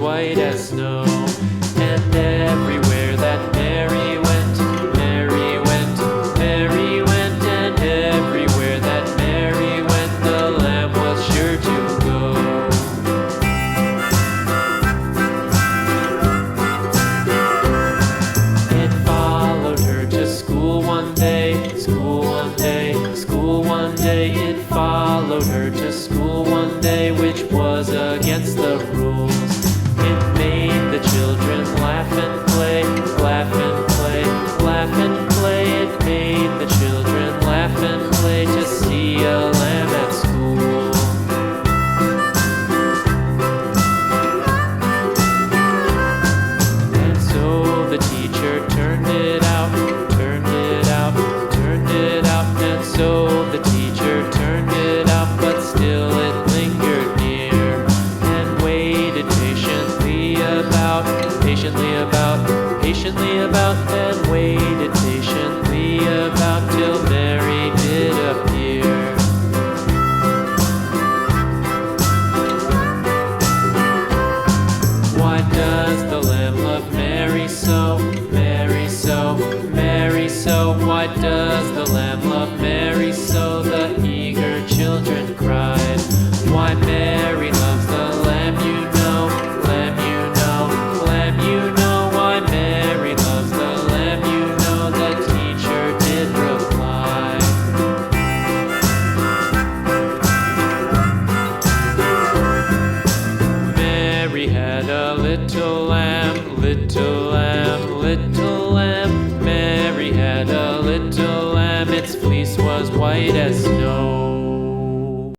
white as snow. And everywhere that Mary went, Mary went, Mary went, and everywhere that Mary went, the lamb was sure to go. It followed her to school one day, school one day, school one day. It followed her to school one day, which was against the rules. It made the children laugh and play, laugh and play, laugh and play. It made the children laugh and play to see a lamb at school. And so the teacher turned it out, turned it out, turned it out. And so the teacher turned it out, but still it lingered near and waited patiently about, patiently about, and waited patiently about till Mary did appear. Why does the lamb love Mary so, Mary so, Mary so? Why does the lamb love Mary so? The eager children cried. Why Mary loves the lamb, you know, lamb, you know, lamb, you know. Why Mary loves the lamb, you know, the teacher did reply. Mary had a little lamb, little lamb, little lamb. Mary had a little lamb, its fleece was white as snow.